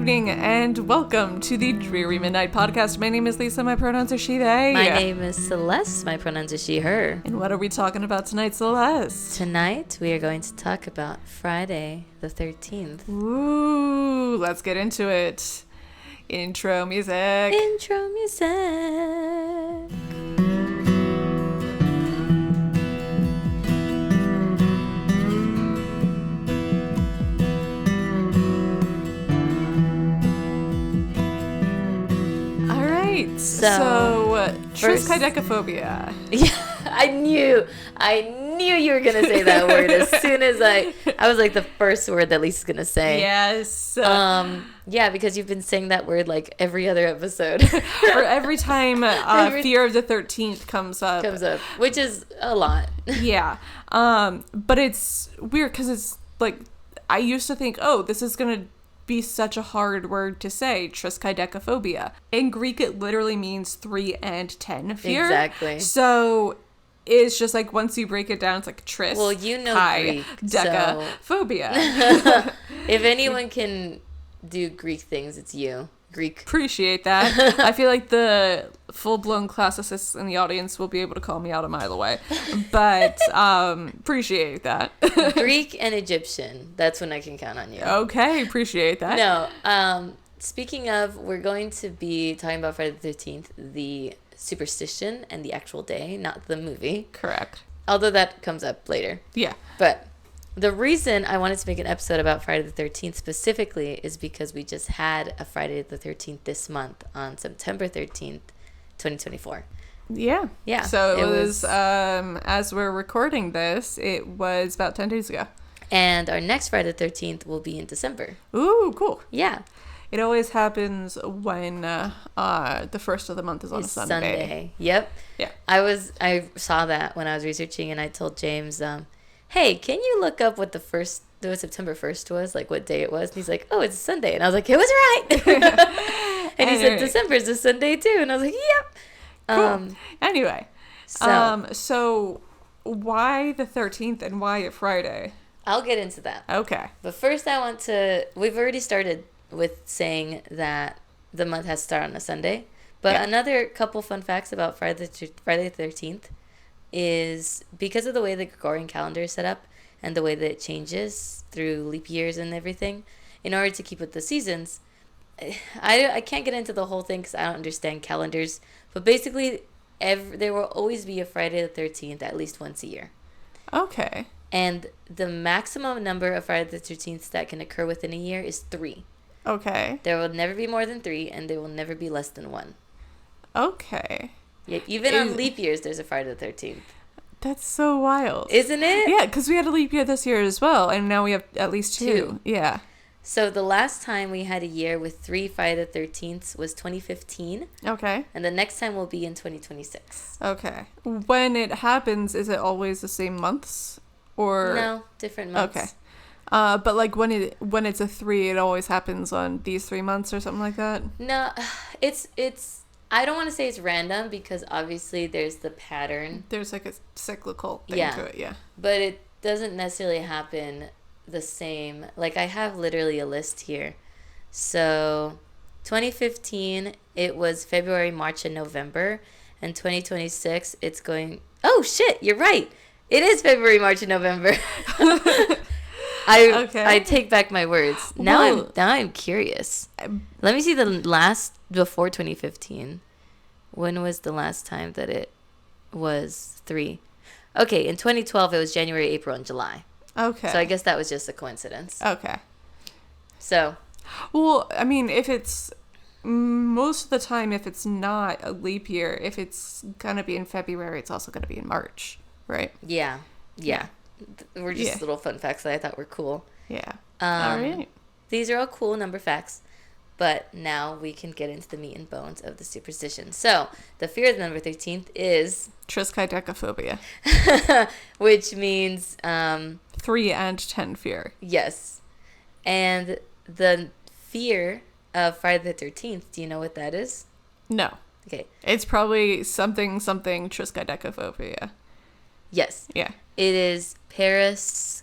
evening, and welcome to the Dreary Midnight Podcast. My name is Lisa. My pronouns are she, they. My name is Celeste. My pronouns are she, her. And what are we talking about tonight, Celeste? Tonight, we are going to talk about Friday the 13th. Ooh, let's get into it. Intro music. Intro music. So triskaidekaphobia. Yeah, I knew you were gonna say that word as soon as I was like the first word that Lisa's gonna say. Yes. Yeah, because you've been saying that word like every other episode. Or every time Fear of the 13th comes up, which is a lot. Yeah. But it's weird because it's like I used to think, oh, this is gonna be such a hard word to say, triskaidekaphobia. In Greek, it literally means 3 and 10 fear. Exactly. So it's just like once you break it down, it's like tris. Well, you know Greek, phobia. If anyone can do Greek things, it's you. Greek. Appreciate that. I feel like the full-blown classicists in the audience will be able to call me out a mile away, but appreciate that. Greek and Egyptian, that's when I can count on you. Okay, appreciate that. No, speaking of, we're going to be talking about Friday the 13th, the superstition and the actual day, not the movie. Correct. Although that comes up later. Yeah. But the reason I wanted to make an episode about Friday the 13th specifically is because we just had a Friday the 13th this month on September 13th, 2024. Yeah. Yeah. So it was as we're recording this, it was about 10 days ago. And our next Friday the 13th will be in December. Ooh, cool. Yeah. It always happens when the first of the month is on a Sunday. Yep. Yeah. I saw that when I was researching, and I told James, hey, can you look up what September 1st was, like what day it was? And he's like, oh, it's a Sunday. And I was like, it was right. And he said, December is a Sunday too. And I was like, yep. Cool. Anyway, so why the 13th and why a Friday? I'll get into that. Okay. But first we've already started with saying that the month has to start on a Sunday. But Another couple fun facts about Friday the 13th is because of the way the Gregorian calendar is set up and the way that it changes through leap years and everything, in order to keep with the seasons, I can't get into the whole thing because I don't understand calendars, but basically there will always be a Friday the 13th at least once a year. Okay. And the maximum number of Friday the 13th that can occur within a year is 3. Okay. There will never be more than 3, and there will never be less than 1. Okay. Yeah, even on leap years, there's a Friday the 13th. That's so wild. Isn't it? Yeah, because we had a leap year this year as well, and now we have at least 2. Yeah. So the last time we had a year with 3 Friday the 13th was 2015. Okay. And the next time will be in 2026. Okay. When it happens, is it always the same months? Or no, different months. Okay. But like when it's a 3, it always happens on these 3 months or something like that? No, it's I don't want to say it's random because obviously there's the pattern. There's like a cyclical thing to it, yeah. But it doesn't necessarily happen the same. Like I have literally a list here. So 2015, it was February, March, and November. And 2026, it's going... Oh, shit, you're right. It is February, March, and November. I take back my words. Now I'm curious. Let me see the last before 2015. When was the last time that it was 3? Okay, in 2012 it was January, April, and July. Okay. So I guess that was just a coincidence. Okay. So. Well, I mean, if it's most of the time, if it's not a leap year, if it's gonna be in February, it's also gonna be in March, right? Yeah. We're just little fun facts that I thought were cool. Yeah. All right. These are all cool number facts, but now we can get into the meat and bones of the superstition. So the fear of the number 13th is triskaidekaphobia, which means 3 and 10 fear. Yes, and the fear of Friday the 13th. Do you know what that is? No. Okay. It's probably something triskaidekaphobia. Yes. Yeah. It is paraskevi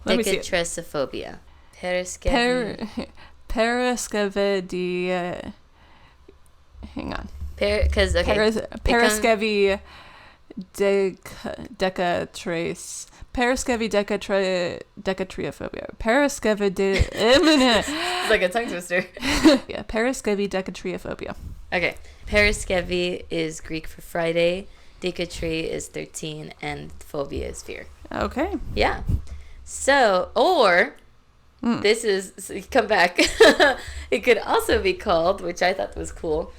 decatressophobia. Pereskevi hang on. Because Pereskevi decatrace. Pereskevi decatriophobia. Pereskevi it's like a tongue twister. Yeah, Pereskevi decatriophobia. Okay. Pereskevi is Greek for Friday. Decatri is 13, and phobia is fear. Okay. Yeah. So, or this is, so come back. It could also be called, which I thought was cool.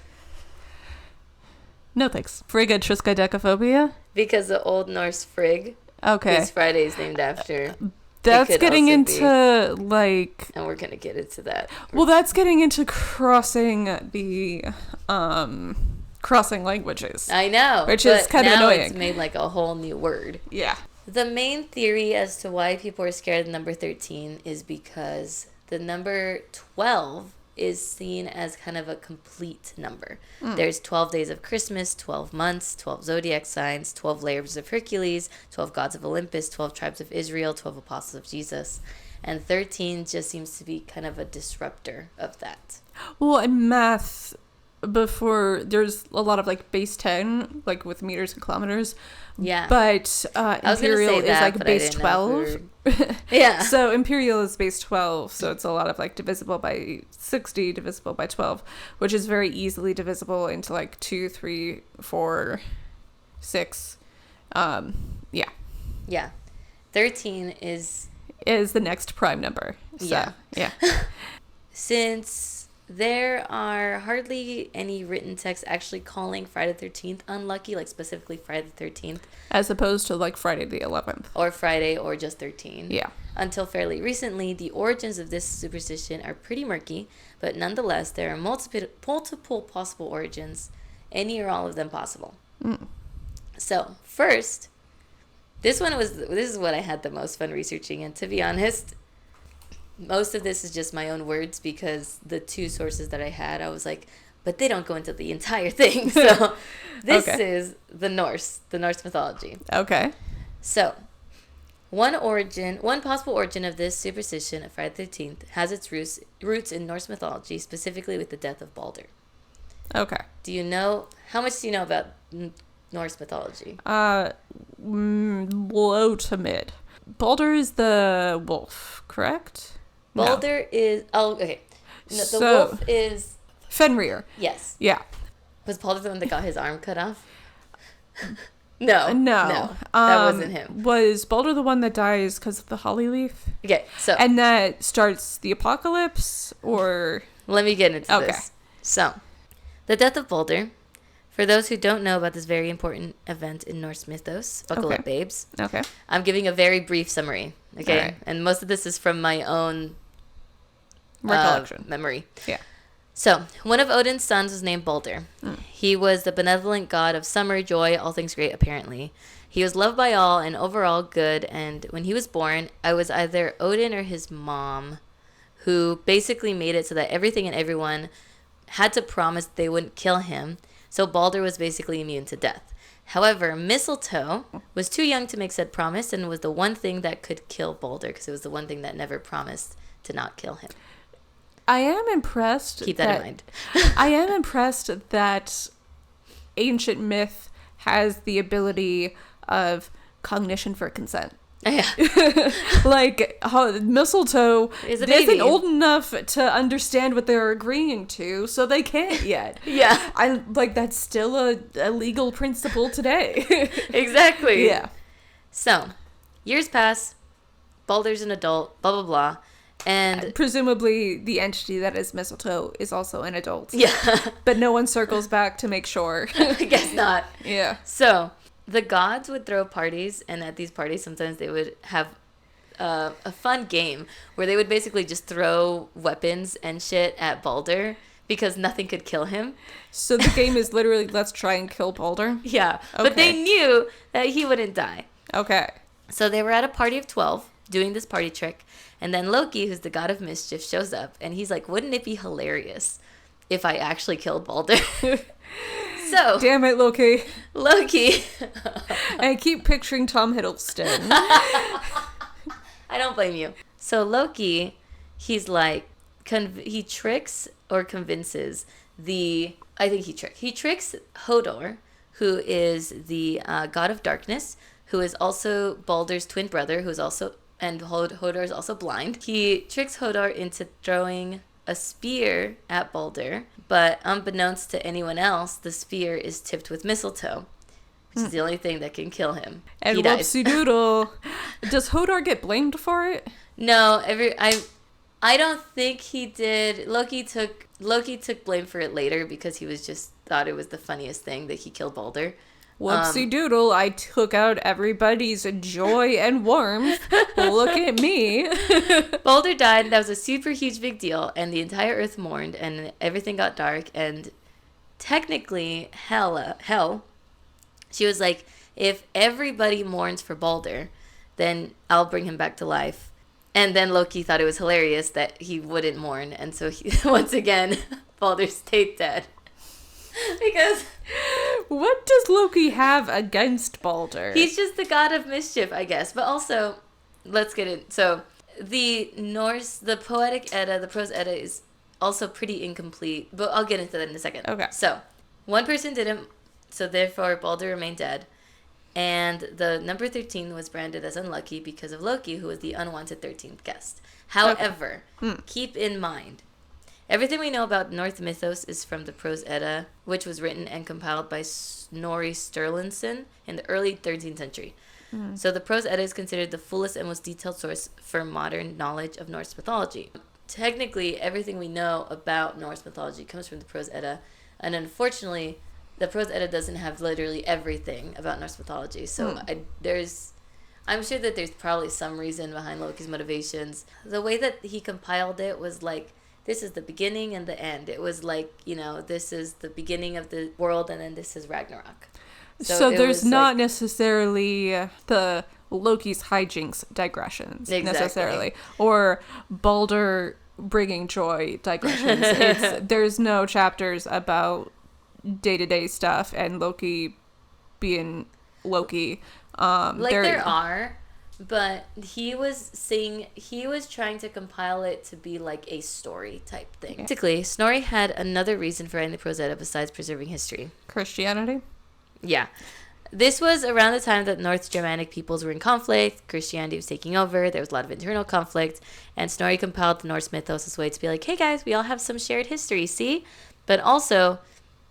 No thanks. Frigga triskaidekaphobia? Because the Old Norse Frigg is Friday's named after. That's getting into, like... And we're going to get into that. Well, that's getting into crossing the... crossing languages. I know. Which is kind of annoying. It's made like a whole new word. Yeah. The main theory as to why people are scared of the number 13 is because the number 12 is seen as kind of a complete number. There's 12 days of Christmas, 12 months, 12 zodiac signs, 12 layers of Hercules, 12 gods of Olympus, 12 tribes of Israel, 12 apostles of Jesus. And 13 just seems to be kind of a disruptor of that. Well, in math, before, there's a lot of like base 10, like with meters and kilometers. Yeah. But imperial is like base 12. Yeah. So imperial is base 12, so it's a lot of like divisible by 60, divisible by 12, which is very easily divisible into like 2, 3, 4, 6. Yeah. Yeah. 13 is the next prime number. So, yeah. Since there are hardly any written texts actually calling Friday the 13th unlucky, like specifically Friday the 13th. As opposed to like Friday the 11th. Or Friday or just 13. Yeah. Until fairly recently, the origins of this superstition are pretty murky, but nonetheless, there are multiple possible origins, any or all of them possible. So, first, this is what I had the most fun researching, and to be honest, most of this is just my own words because the two sources that I had, I was like, but they don't go into the entire thing. So this is the Norse mythology. Okay. So one possible origin of this superstition of Friday the 13th has its roots in Norse mythology, specifically with the death of Balder. Okay. How much do you know about Norse mythology? Low to mid. Balder is the wolf, correct? Balder is... Oh, okay. No, the wolf is... Fenrir. Yes. Yeah. Was Balder the one that got his arm cut off? No. No. That wasn't him. Was Balder the one that dies because of the holly leaf? Okay, so... And that starts the apocalypse, or... Let me get into this. So, the death of Balder... For those who don't know about this very important event in Norse mythos, buckle up, babes. Okay. I'm giving a very brief summary, okay? Right. And most of this is from my own recollection. Memory. Yeah. So, one of Odin's sons was named Balder. He was the benevolent god of summer, joy, all things great, apparently. He was loved by all and overall good, and when he was born, I was either Odin or his mom, who basically made it so that everything and everyone had to promise they wouldn't kill him. So Balder was basically immune to death. However, Mistletoe was too young to make said promise and was the one thing that could kill Balder because it was the one thing that never promised to not kill him. I am impressed. Keep that in mind. I am impressed that ancient myth has the ability of cognition for consent. Yeah. Like, Mistletoe isn't old enough to understand what they're agreeing to, so they can't yet. Yeah. That's still a legal principle today. Exactly. Yeah. So, years pass, Balder's an adult, blah, blah, blah, and... Presumably, the entity that is Mistletoe is also an adult. Yeah. But no one circles back to make sure. I guess not. Yeah. So... The gods would throw parties, and at these parties, sometimes they would have a fun game where they would basically just throw weapons and shit at Balder because nothing could kill him. So the game is literally, let's try and kill Balder? Yeah, okay. But they knew that he wouldn't die. Okay. So they were at a party of 12 doing this party trick, and then Loki, who's the god of mischief, shows up, and he's like, wouldn't it be hilarious if I actually killed Balder? So, damn it, Loki. I keep picturing Tom Hiddleston. I don't blame you. So Loki he's like, he tricks or convinces he tricks Hodor, who is the god of darkness, who is also Baldur's twin brother, who is also, and Hodor is also blind. He tricks Hodor into throwing a spear at Baldur, but unbeknownst to anyone else, the spear is tipped with mistletoe, which is the only thing that can kill him. And he dies. whoopsie doodle. Does Hodor get blamed for it? No, I don't think he did. Loki took blame for it later because he was just thought it was the funniest thing that he killed Baldur. Whoopsie doodle, I took out everybody's joy and warmth. Look at me. Baldur died. That was a super huge big deal, and the entire earth mourned, and everything got dark, and technically Hel, she was like, if everybody mourns for Baldur, then I'll bring him back to life. And then Loki thought it was hilarious that he wouldn't mourn, and so once again, Baldur stayed dead. Because what does Loki have against Baldur? He's just the god of mischief, I guess. But also, let's get it. So the poetic Edda, the prose Edda is also pretty incomplete, but I'll get into that in a second. Okay. So one person didn't, so therefore Baldur remained dead. And the number 13 was branded as unlucky because of Loki, who was the unwanted 13th guest. However, keep in mind, everything we know about Norse mythos is from the Prose Edda, which was written and compiled by Snorri Sturluson in the early 13th century. So the Prose Edda is considered the fullest and most detailed source for modern knowledge of Norse mythology. Technically, everything we know about Norse mythology comes from the Prose Edda, and unfortunately, the Prose Edda doesn't have literally everything about Norse mythology. So I'm sure that there's probably some reason behind Loki's motivations. The way that he compiled it was like, this is the beginning and the end. It was like, this is the beginning of the world, and then this is Ragnarok. So there's not necessarily the Loki's hijinks digressions, necessarily. Or Baldur bringing joy digressions. There's no chapters about day-to-day stuff and Loki being Loki. There are, but he was trying to compile it to be like a story type thing. Yeah. Basically, Snorri had another reason for writing the Prose Edda besides preserving history. Christianity? Yeah. This was around the time that North Germanic peoples were in conflict, Christianity was taking over, there was a lot of internal conflict, and Snorri compiled the Norse mythos as a way to be like, hey guys, we all have some shared history, see? But also,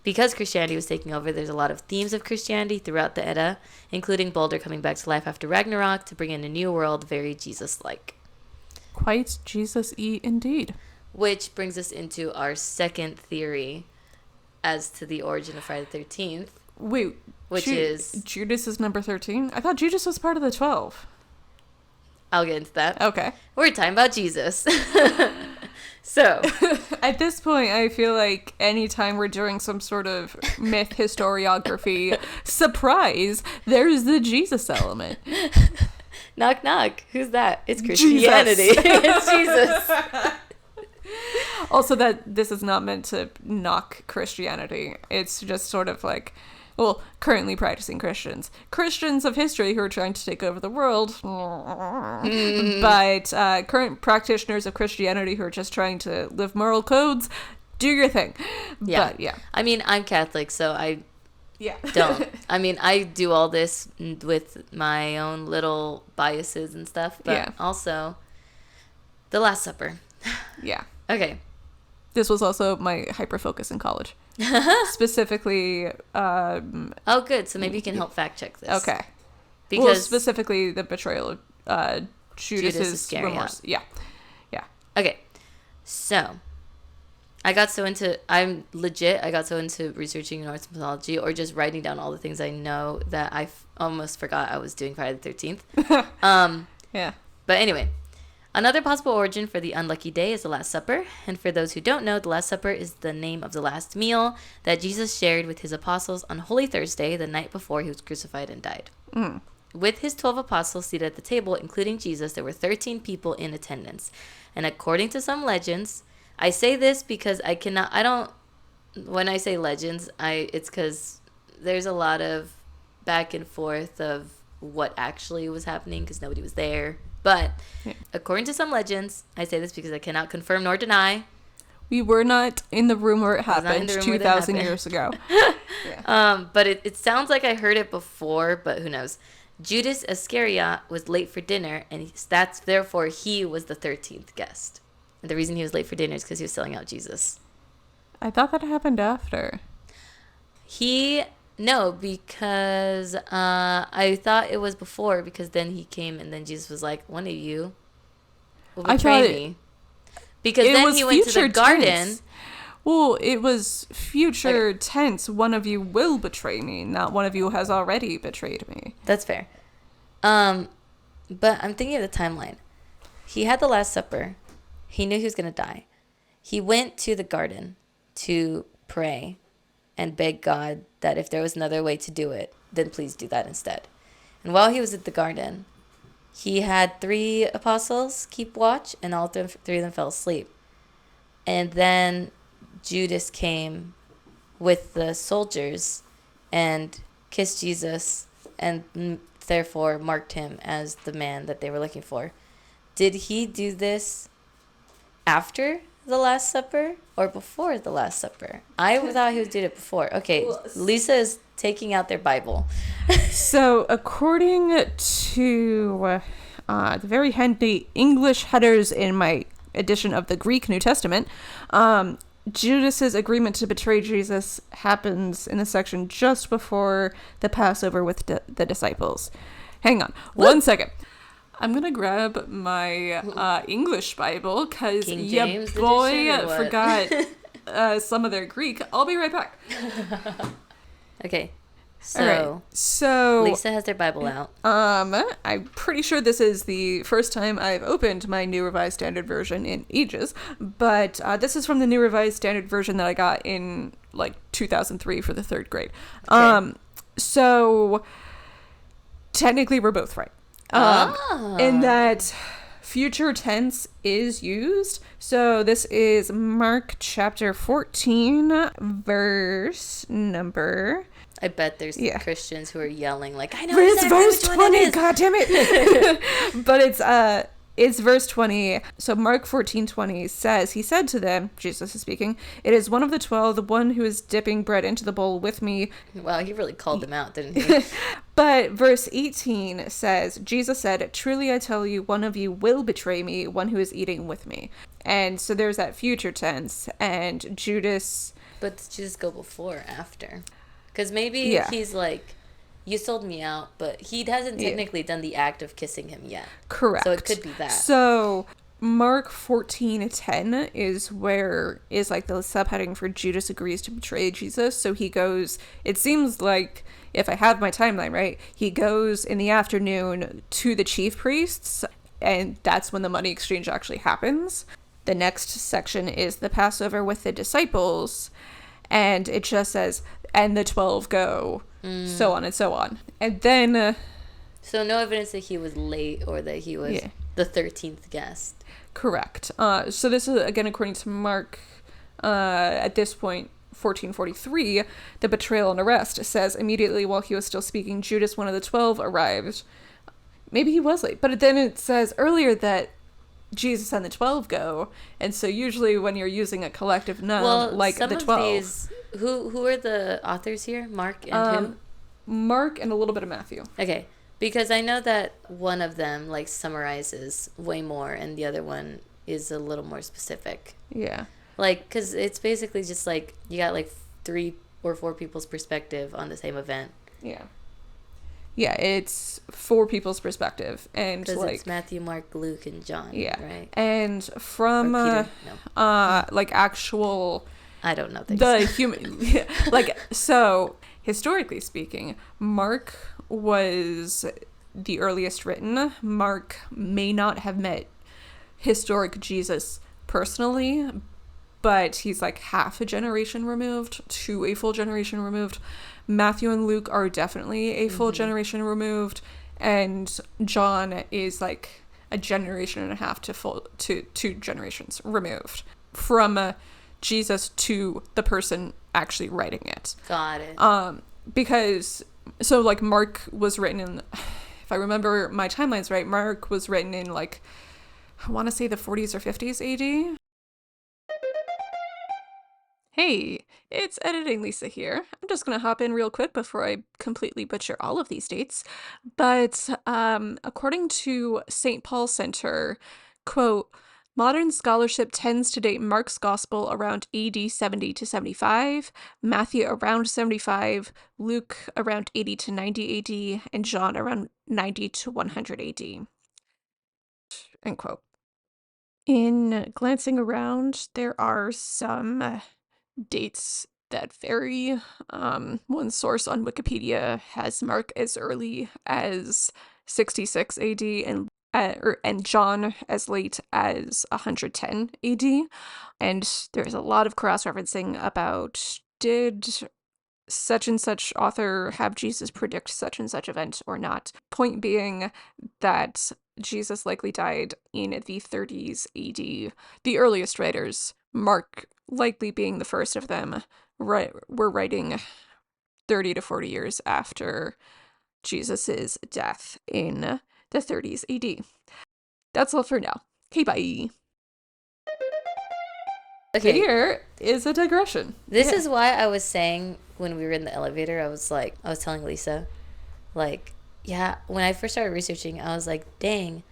because Christianity was taking over, there's a lot of themes of Christianity throughout the Edda, including Baldur coming back to life after Ragnarok to bring in a new world, very Jesus-like. Quite Jesus-y indeed. Which brings us into our second theory as to the origin of Friday the 13th. Wait, is Judas is number 13? I thought Judas was part of the 12. I'll get into that. Okay. We're talking about Jesus. So, at this point, I feel like anytime we're doing some sort of myth historiography, surprise, there's the Jesus element. Knock, knock. Who's that? It's Christianity. It's Jesus. Also, that this is not meant to knock Christianity. It's just sort of like, well, currently practicing Christians of history who are trying to take over the world, but current practitioners of Christianity who are just trying to live moral codes, do your thing. Yeah. But, yeah. I mean, I'm Catholic, so I don't. I mean, I do all this with my own little biases and stuff, but also the Last Supper. Yeah. Okay. This was also my hyper-focus in college. Specifically... oh, good. So maybe you can help fact-check this. Okay. Because specifically the betrayal of Judas's remorse. Yeah. Okay. So, I got so into researching Norse mythology or just writing down all the things I know that I almost forgot I was doing Friday the 13th. Yeah. But anyway... Another possible origin for the unlucky day is the Last Supper. And for those who don't know, the Last Supper is the name of the last meal that Jesus shared with his apostles on Holy Thursday, the night before he was crucified and died. With his 12 apostles seated at the table, including Jesus, there were 13 people in attendance. And according to some legends, I say this because when I say legends, it's because there's a lot of back and forth of what actually was happening because nobody was there. But according to some legends, I say this because I cannot confirm nor deny. We were not in the room where it happened 2,000 years ago. But it sounds like I heard it before, but who knows. Judas Iscariot was late for dinner, and therefore he was the 13th guest. And the reason he was late for dinner is because he was selling out Jesus. I thought that happened after. No, because I thought it was before, because then he came and then Jesus was like, one of you will betray me. Because then he went to the garden. Tense. Well, it was future tense. One of you will betray me, not one of you has already betrayed me. That's fair. But I'm thinking of the timeline. He had the Last Supper. He knew he was going to die. He went to the garden to pray and beg God that if there was another way to do it, then please do that instead. And while he was at the garden, he had 3 apostles keep watch, and all 3 of them fell asleep. And then Judas came with the soldiers and kissed Jesus, and therefore marked him as the man that they were looking for. Did he do this after the Last Supper or before the Last Supper? I thought he was doing it before. Okay, Lisa is taking out their Bible. So, according to the very handy English headers in my edition of the Greek New Testament, Judas's agreement to betray Jesus happens in the section just before the Passover with the disciples. Hang on one second. I'm going to grab my English Bible because your boy forgot some of their Greek. I'll be right back. Okay. So Lisa has their Bible out. I'm pretty sure this is the first time I've opened my New Revised Standard Version in ages, but this is from the New Revised Standard Version that I got in like 2003 for the 3rd grade. Okay. So technically we're both right. In that future tense is used. So this is Mark chapter 14, verse number... I bet there's Christians who are yelling like, I know it's exactly verse which 20, one it is. God damn it. But it's verse 20. So Mark 14:20 says, he said to them, Jesus is speaking, it is one of the 12, the one who is dipping bread into the bowl with me. Wow, he really called them out, didn't he? But verse 18 says, Jesus said, truly I tell you, one of you will betray me, one who is eating with me. And so there's that future tense, and Judas... But does Jesus go before or after? Because maybe he's like, you sold me out, but he hasn't technically done the act of kissing him yet. Correct. So it could be that. So Mark 14:10 is like the subheading for Judas agrees to betray Jesus. So he goes, it seems like, if I have my timeline right, he goes in the afternoon to the chief priests, and that's when the money exchange actually happens. The next section is the Passover with the disciples, and it just says, and the 12 go, so on and so on. And then... so no evidence that he was late or that he was the 13th guest. Correct. So this is, again, according to Mark, at this point, 14:43, the betrayal and arrest says, immediately while he was still speaking, Judas, one of the 12, arrived. Maybe he was late, but then it says earlier that Jesus and the 12 go, and so usually when you're using a collective noun like the 12, these, who are the authors here? Mark and who? Mark and a little bit of Matthew. Okay, because I know that one of them like summarizes way more, and the other one is a little more specific. Yeah, like because it's basically just like you got like 3 or 4 people's perspective on the same event. Yeah, it's 4 people's perspective, and because like it's Matthew, Mark, Luke, and John. Yeah, right. And from like actual, I don't know things. The human, like, so historically speaking, Mark was the earliest written. Mark may not have met historic Jesus personally, but he's like half a generation removed to a full generation removed. Matthew and Luke are definitely a full generation removed, and John is like a generation and a half to 2 generations removed from Jesus to the person actually writing it. Got it. Because so like Mark was written in if I remember my timelines right, Mark was written in like, I want to say the 40s or 50s AD. Hey, it's Editing Lisa here. I'm just going to hop in real quick before I completely butcher all of these dates. But according to St. Paul Center, quote, modern scholarship tends to date Mark's Gospel around AD 70 to 75, Matthew around 75, Luke around 80 to 90 AD, and John around 90 to 100 AD. End quote. In glancing around, there are some dates that vary. One source on Wikipedia has Mark as early as 66 AD and John as late as 110 AD. And there's a lot of cross-referencing about did such and such author have Jesus predict such and such event or not. Point being that Jesus likely died in the 30s AD. The earliest writers, Mark likely being the first of them, were writing 30 to 40 years after Jesus's death in the 30s AD. That's all for now. Okay, bye. Okay. Here is a digression. This is why I was saying when we were in the elevator, I was telling Lisa, like, yeah, when I first started researching, I was like, dang,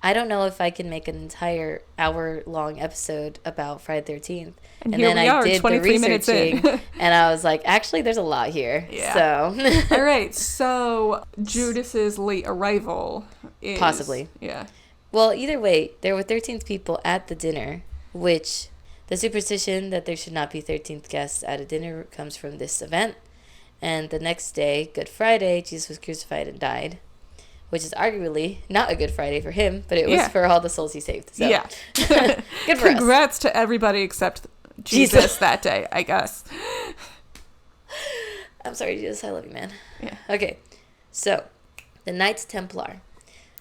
I don't know if I can make an entire hour-long episode about Friday the 13th. And then I did the researching, and I was like, actually, there's a lot here. Yeah. So. All right, so Judas's late arrival is... Possibly. Yeah. Well, either way, there were 13th people at the dinner, which the superstition that there should not be 13th guests at a dinner comes from this event. And the next day, Good Friday, Jesus was crucified and died, which is arguably not a Good Friday for him, but it was for all the souls he saved. So. Yeah. Good for Congrats to everybody except Jesus that day, I guess. I'm sorry, Jesus. I love you, man. Yeah. Okay. So, the Knights Templar.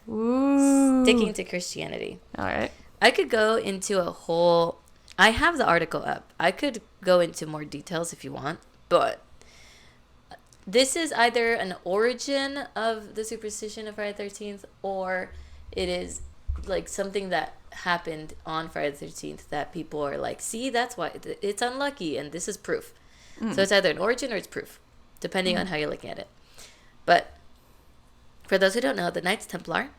Ooh. Sticking to Christianity. All right. I could go into a whole... I have the article up. I could go into more details if you want, but this is either an origin of the superstition of Friday the 13th, or it is like something that happened on Friday the 13th that people are like, see, that's why it's unlucky, and this is proof. So it's either an origin or it's proof, depending on how you're looking at it. But for those who don't know, the Knights Templar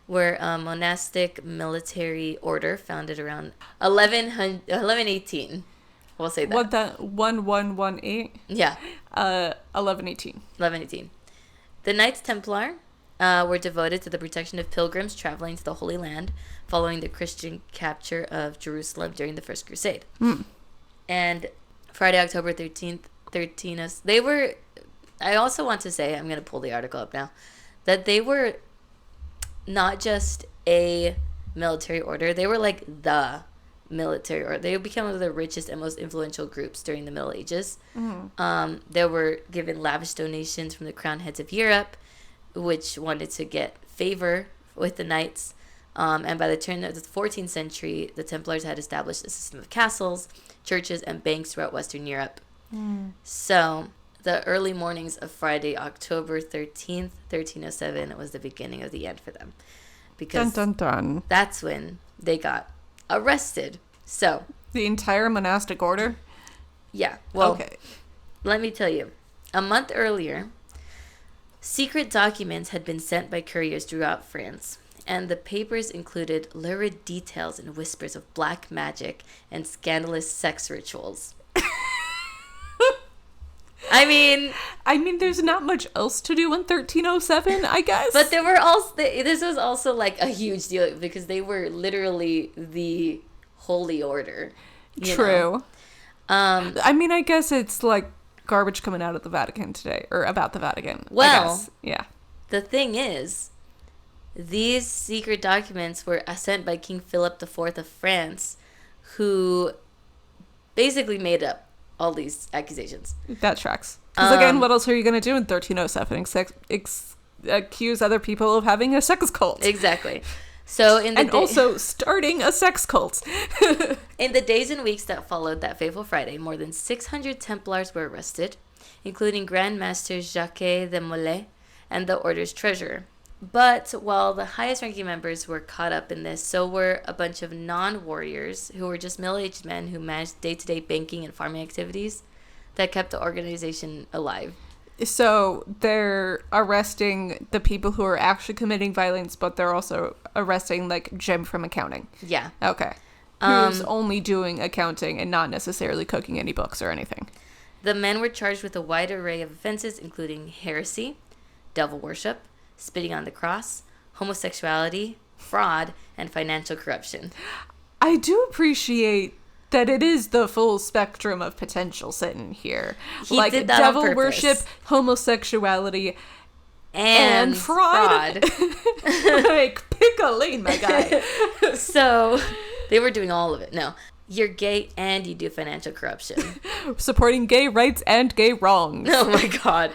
were a monastic military order founded around 1118. We'll say that. What, that 1118? Yeah. 1118. 1118. The Knights Templar were devoted to the protection of pilgrims traveling to the Holy Land following the Christian capture of Jerusalem during the First Crusade. And Friday, October 13th, they were... I also want to say, I'm going to pull the article up now, that they were not just a military order, they were like the military order. They became one of the richest and most influential groups during the Middle Ages. They were given lavish donations from the crown heads of Europe, which wanted to get favor with the knights. And by the turn of the 14th century, the Templars had established a system of castles, churches, and banks throughout Western Europe. So the early mornings of Friday, October 13th, 1307, was the beginning of the end for them. Because dun, dun, dun. That's when they got arrested. So the entire monastic order? Yeah. Well, okay. Let me tell you. A month earlier, secret documents had been sent by couriers throughout France, and the papers included lurid details and whispers of black magic and scandalous sex rituals. I mean, there's not much else to do in 1307, I guess. But there were also, this was also like a huge deal because they were literally the holy order. True. I mean, I guess it's like garbage coming out of the Vatican today, or about the Vatican. Well, I guess. Yeah. The thing is, these secret documents were sent by King Philip IV of France, who basically made up all these accusations. That tracks. Because again, what else are you going to do in 1307? Accuse other people of having a sex cult. Exactly. So also starting a sex cult. In the days and weeks that followed that fateful Friday, more than 600 Templars were arrested, including Grand Master Jacques de Molay and the order's treasurer. But while the highest ranking members were caught up in this, so were a bunch of non-warriors who were just middle-aged men who managed day-to-day banking and farming activities that kept the organization alive. So they're arresting the people who are actually committing violence, but they're also arresting, like, Jim from accounting. Yeah. Okay. Who's only doing accounting and not necessarily cooking any books or anything. The men were charged with a wide array of offenses, including heresy, devil worship, spitting on the cross, homosexuality, fraud, and financial corruption. I do appreciate that it is the full spectrum of potential sin here. He like did that devil on purpose. worship, homosexuality, and fraud. Like, pick a lane, my guy. So they were doing all of it. No, you're gay and you do financial corruption. Supporting gay rights and gay wrongs. Oh my God.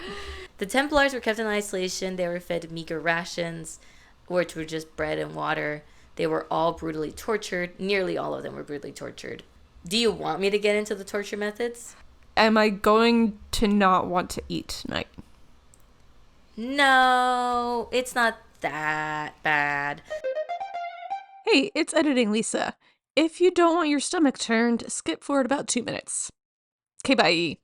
The Templars were kept in isolation. They were fed meager rations, which were just bread and water. They were all brutally tortured. Nearly all of them were brutally tortured. Do you want me to get into the torture methods? Am I going to not want to eat tonight? No, it's not that bad. Hey, it's Editing Lisa. If you don't want your stomach turned, skip forward about 2 minutes. Okay, bye.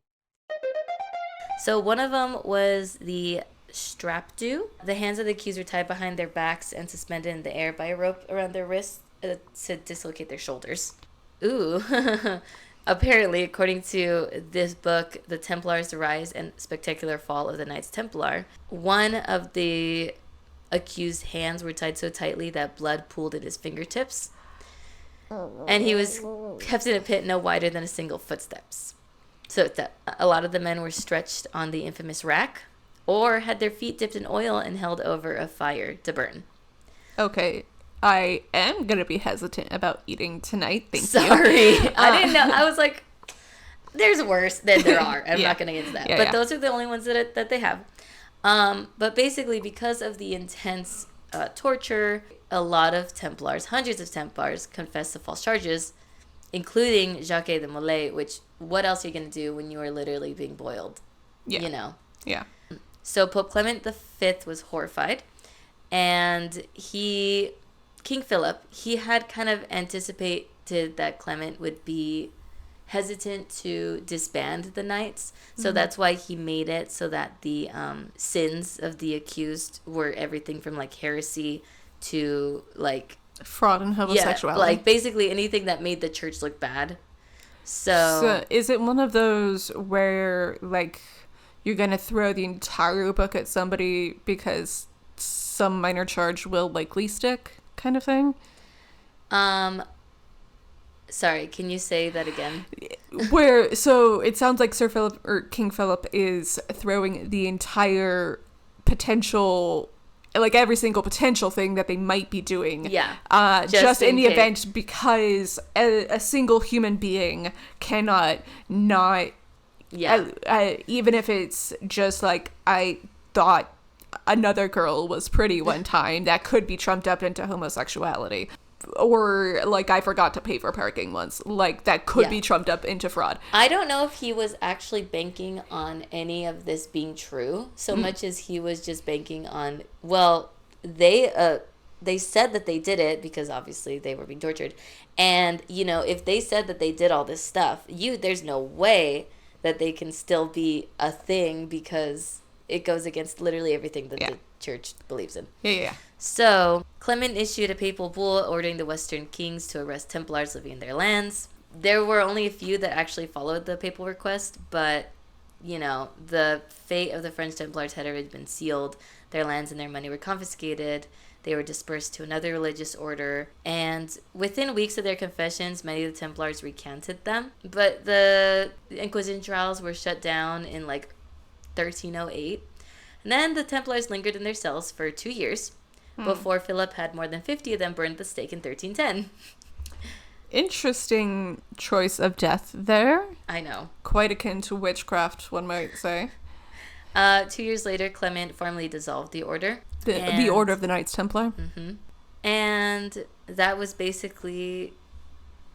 So one of them was the strapdo. The hands of the accused were tied behind their backs and suspended in the air by a rope around their wrists to dislocate their shoulders. Ooh. Apparently, according to this book, The Templars, The Rise and Spectacular Fall of the Knights Templar, one of the accused's hands were tied so tightly that blood pooled at his fingertips. And he was kept in a pit no wider than a single footsteps. So a lot of the men were stretched on the infamous rack or had their feet dipped in oil and held over a fire to burn. Okay, I am going to be hesitant about eating tonight. Thank you. Sorry. I didn't know. I was like, there's worse than there are. I'm not going to get into that. Yeah, but those are the only ones that they have. But basically, because of the intense torture, a lot of Templars, hundreds of Templars, confessed to false charges, including Jacques de Molay, which, what else are you going to do when you are literally being boiled? Yeah. You know? Yeah. So Pope Clement V was horrified, and King Philip, he had kind of anticipated that Clement would be hesitant to disband the knights. So that's why he made it so that the sins of the accused were everything from, like, heresy to, like, fraud and homosexuality. Yeah, like, basically anything that made the church look bad. So is it one of those where, like, you're going to throw the entire book at somebody because some minor charge will likely stick kind of thing? Sorry, can you say that again? So it sounds like Sir Philip or King Philip is throwing the entire potential, like every single potential thing that they might be doing. Yeah. Just in the event, because a single human being cannot not. Yeah. Even if it's just like, I thought another girl was pretty one time, that could be trumped up into homosexuality. Or, like, I forgot to pay for parking once. Like, that could be trumped up into fraud. I don't know if he was actually banking on any of this being true, so much as he was just banking on, well, they said that they did it because obviously they were being tortured. And, you know, if they said that they did all this stuff, there's no way that they can still be a thing because it goes against literally everything that the church believes in. Yeah. So, Clement issued a papal bull ordering the Western kings to arrest Templars living in their lands. There were only a few that actually followed the papal request, but, you know, the fate of the French Templars had already been sealed. Their lands and their money were confiscated. They were dispersed to another religious order. And within weeks of their confessions, many of the Templars recanted them. But the Inquisition trials were shut down in, like, 1308. And then the Templars lingered in their cells for 2 years before Philip had more than 50 of them burned at the stake in 1310. Interesting choice of death there. I know. Quite akin to witchcraft, one might say. 2 years later, Clement formally dissolved the order. The Order of the Knights Templar. Mm-hmm. And that was basically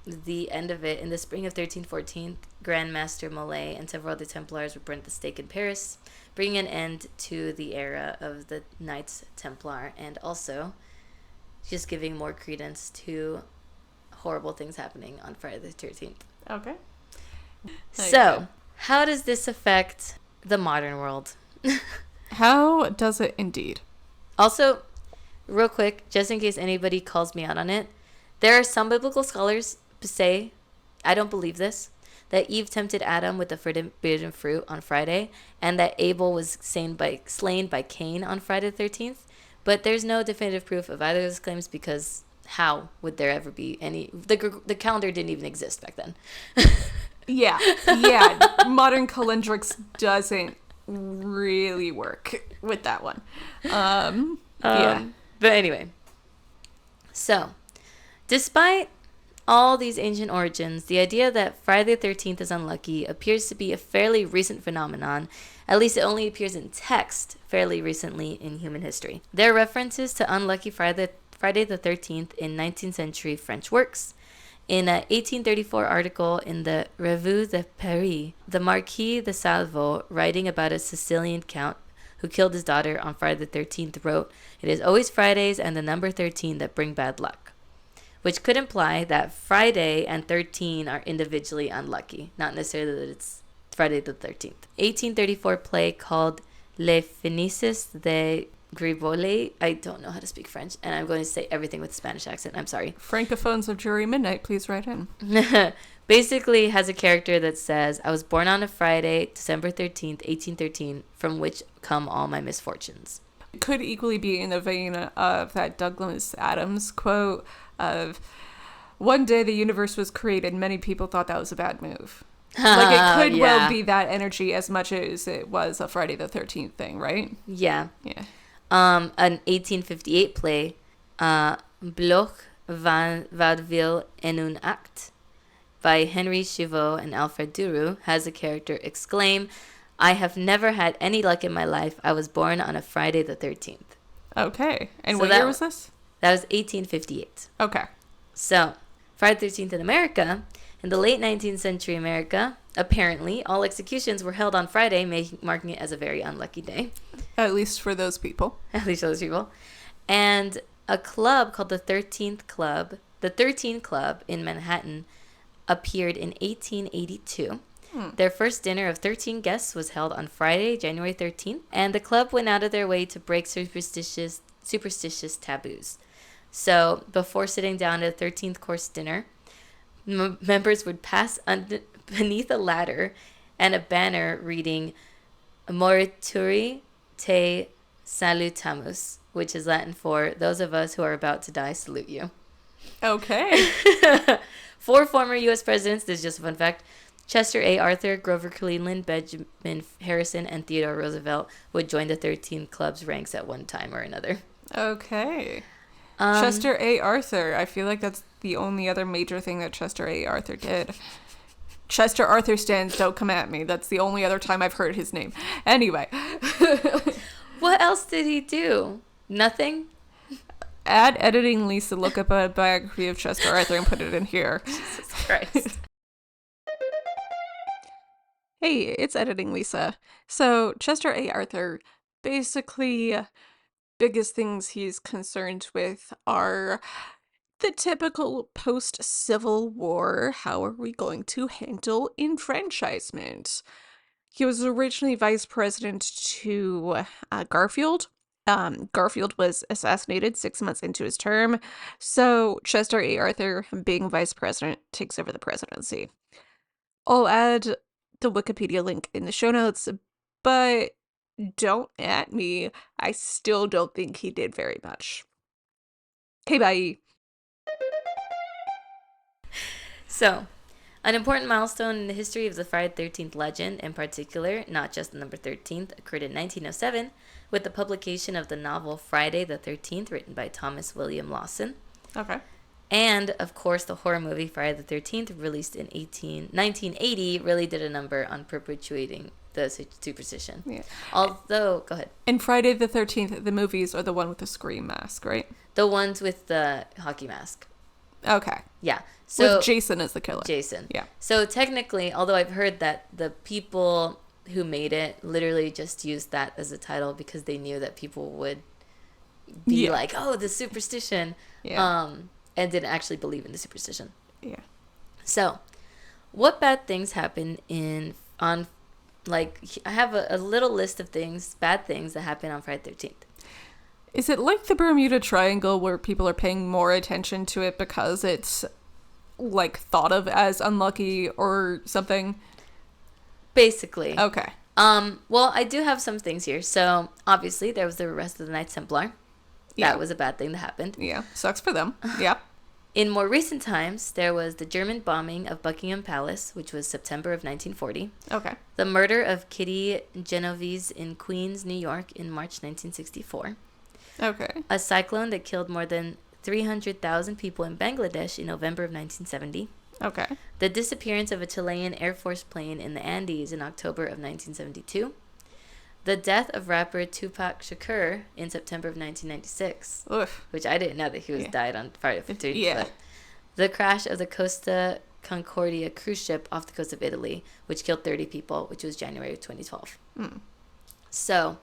the end of it, in the spring of 1314, Grand Master Molay and several other Templars were burned at the stake in Paris, bringing an end to the era of the Knights Templar, and also just giving more credence to horrible things happening on Friday the 13th. Okay. So, how does this affect the modern world? How does it indeed? Also, real quick, just in case anybody calls me out on it, there are some biblical scholars who say, I don't believe this, that Eve tempted Adam with the forbidden fruit on Friday, and that Abel was slain by Cain on Friday the 13th. But there's no definitive proof of either of those claims, because how would there ever be any? The calendar didn't even exist back then. Yeah. Modern calendrics doesn't really work with that one. Yeah. But anyway, so despite all these ancient origins, the idea that Friday the 13th is unlucky appears to be a fairly recent phenomenon. At least it only appears in text fairly recently in human history. There are references to unlucky Friday the 13th in 19th century French works. In an 1834 article in the Revue de Paris, the Marquis de Salvo, writing about a Sicilian count who killed his daughter on Friday the 13th, wrote, "It is always Fridays and the number 13 that bring bad luck," which could imply that Friday and 13 are individually unlucky, not necessarily that it's Friday the 13th. 1834 play called Les Fenices de Grivoli. I don't know how to speak French, and I'm going to say everything with a Spanish accent. I'm sorry. Francophones of Dreary Midnight, please write in. Basically has a character that says, I was born on a Friday, December 13th, 1813, from which come all my misfortunes. It could equally be in the vein of that Douglas Adams quote of, one day the universe was created, many people thought that was a bad move. Like, it could well be that energy as much as it was a Friday the 13th thing, right? Yeah. Yeah. An 1858 play, Bloch van Vaudeville en un acte, by Henry Chivot and Alfred Duru, has a character exclaim, I have never had any luck in my life. I was born on a Friday the 13th. Okay. And what year was this? That was 1858. Okay. So, Friday the 13th in America, in the late 19th century America, apparently all executions were held on Friday, marking it as a very unlucky day. At least for those people. At least for those people. And a club called the 13th Club, the 13 Club in Manhattan, appeared in 1882. Their first dinner of 13 guests was held on Friday, January 13th, and the club went out of their way to break superstitious taboos. So, before sitting down at a 13th course dinner, members would pass beneath a ladder and a banner reading Morituri te salutamus, which is Latin for those of us who are about to die salute you. Okay. 4 former U.S. presidents, this is just a fun fact, Chester A. Arthur, Grover Cleveland, Benjamin Harrison, and Theodore Roosevelt would join the 13 Club's ranks at one time or another. Okay. Chester A. Arthur. I feel like that's the only other major thing that Chester A. Arthur did. Chester Arthur stands, don't come at me. That's the only other time I've heard his name. Anyway. What else did he do? Nothing? Add editing Lisa, look up a biography of Chester Arthur and put it in here. Jesus Christ. Hey, it's editing Lisa. So, Chester A. Arthur, basically, biggest things he's concerned with are the typical post-Civil War, how are we going to handle enfranchisement? He was originally vice president to Garfield. Garfield was assassinated 6 months into his term, so Chester A. Arthur, being vice president, takes over the presidency. I'll add the Wikipedia link in the show notes, but don't at me. I still don't think he did very much. Okay, bye. So, an important milestone in the history of the Friday the 13th legend, in particular, not just the number 13th, occurred in 1907 with the publication of the novel Friday the 13th, written by Thomas William Lawson. Okay. And, of course, the horror movie Friday the 13th, released in 1980, really did a number on perpetuating the superstition. Yeah. Although, go ahead. And Friday the 13th, the movies are the one with the scream mask, right? The ones with the hockey mask. Okay. Yeah. So with Jason as the killer. Jason. Yeah. So technically, although I've heard that the people who made it literally just used that as a title because they knew that people would be like, oh, the superstition, and didn't actually believe in the superstition. Yeah. So, what bad things happen I have a little list of bad things that happen on Friday the 13th. Is it like the Bermuda Triangle where people are paying more attention to it because it's like thought of as unlucky or something? Basically. Okay. Well, I do have some things here. So, obviously, there was the arrest of the Knights Templar. That was a bad thing that happened. Yeah. Sucks for them. Yeah. In more recent times, there was the German bombing of Buckingham Palace, which was September of 1940. Okay. The murder of Kitty Genovese in Queens, New York in March 1964. Okay. A cyclone that killed more than 300,000 people in Bangladesh in November of 1970. Okay. The disappearance of a Chilean Air Force plane in the Andes in October of 1972. The death of rapper Tupac Shakur in September of 1996. Oof. Which I didn't know that he died on Friday the 13th. Yeah. But the crash of the Costa Concordia cruise ship off the coast of Italy, which killed 30 people, which was January of 2012. So,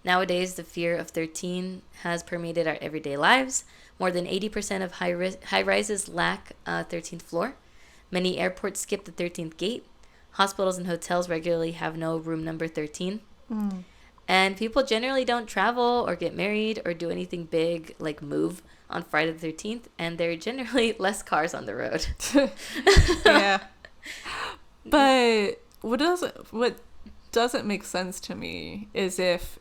nowadays, the fear of 13 has permeated our everyday lives. More than 80% of high-rises lack a 13th floor. Many airports skip the 13th gate. Hospitals and hotels regularly have no room number 13. And people generally don't travel or get married or do anything big like move on Friday the 13th. And there are generally less cars on the road. Yeah. But what doesn't make sense to me is if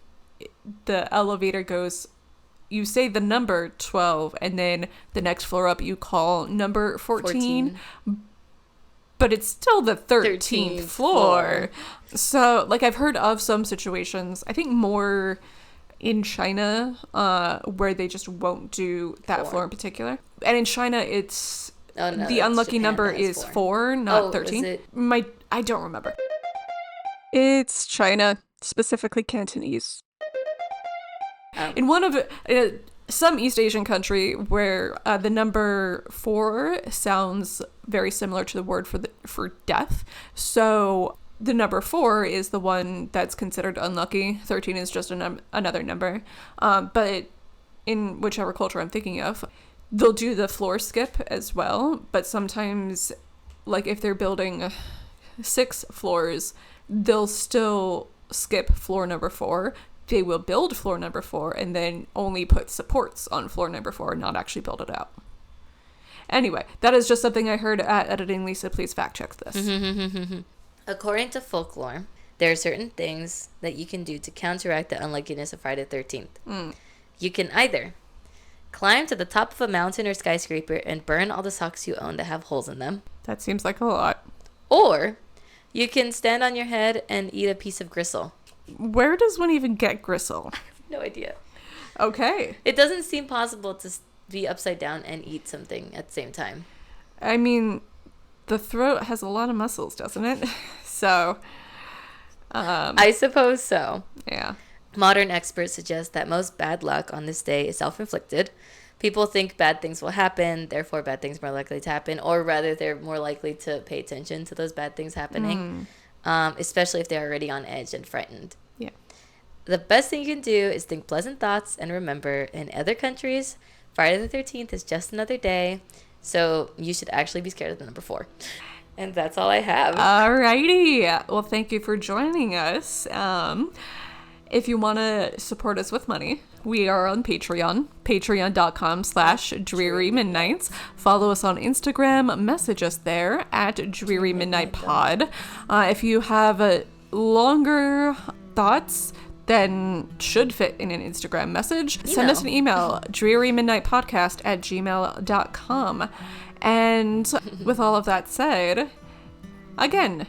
the elevator goes, you say the number 12 and then the next floor up you call number 14. But it's still the 13th floor. So, like, I've heard of some situations, I think more in China, where they just won't do that floor in particular. And in China, it's the unlucky Japan number is 4, not 13. Is it? I don't remember. It's China, specifically Cantonese. In one of some East Asian country where the number 4 sounds very similar to the word for death. So the number 4 is the one that's considered unlucky. 13 is just another number. But in whichever culture I'm thinking of, they'll do the floor skip as well. But sometimes, like if they're building 6 floors, they'll still skip floor number 4. They will build floor number 4 and then only put supports on floor number 4 and not actually build it out. Anyway, that is just something I heard at Editing Lisa. Please fact check this. According to folklore, there are certain things that you can do to counteract the unluckiness of Friday the 13th. You can either climb to the top of a mountain or skyscraper and burn all the socks you own that have holes in them. That seems like a lot. Or you can stand on your head and eat a piece of gristle. Where does one even get gristle? I have no idea. Okay. It doesn't seem possible to be upside down and eat something at the same time. I mean, the throat has a lot of muscles, doesn't it? So, I suppose so. Yeah. Modern experts suggest that most bad luck on this day is self-inflicted. People think bad things will happen, therefore bad things are more likely to happen, or rather they're more likely to pay attention to those bad things happening. Especially if they're already on edge and frightened. Yeah. The best thing you can do is think pleasant thoughts and remember, in other countries, Friday the 13th is just another day, so you should actually be scared of the number 4. And that's all I have. Alrighty. Well, thank you for joining us. If you want to support us with money, we are on Patreon, patreon.com/drearymidnights. Follow us on Instagram, message us there at drearymidnightpod. If you have longer thoughts than should fit in an Instagram message, send us an email, drearymidnightpodcast@gmail.com. And with all of that said, again,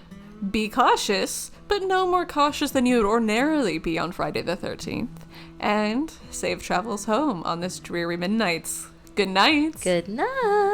be cautious, but no more cautious than you would ordinarily be on Friday the 13th. And safe travels home on this dreary midnights. Good night. Good night.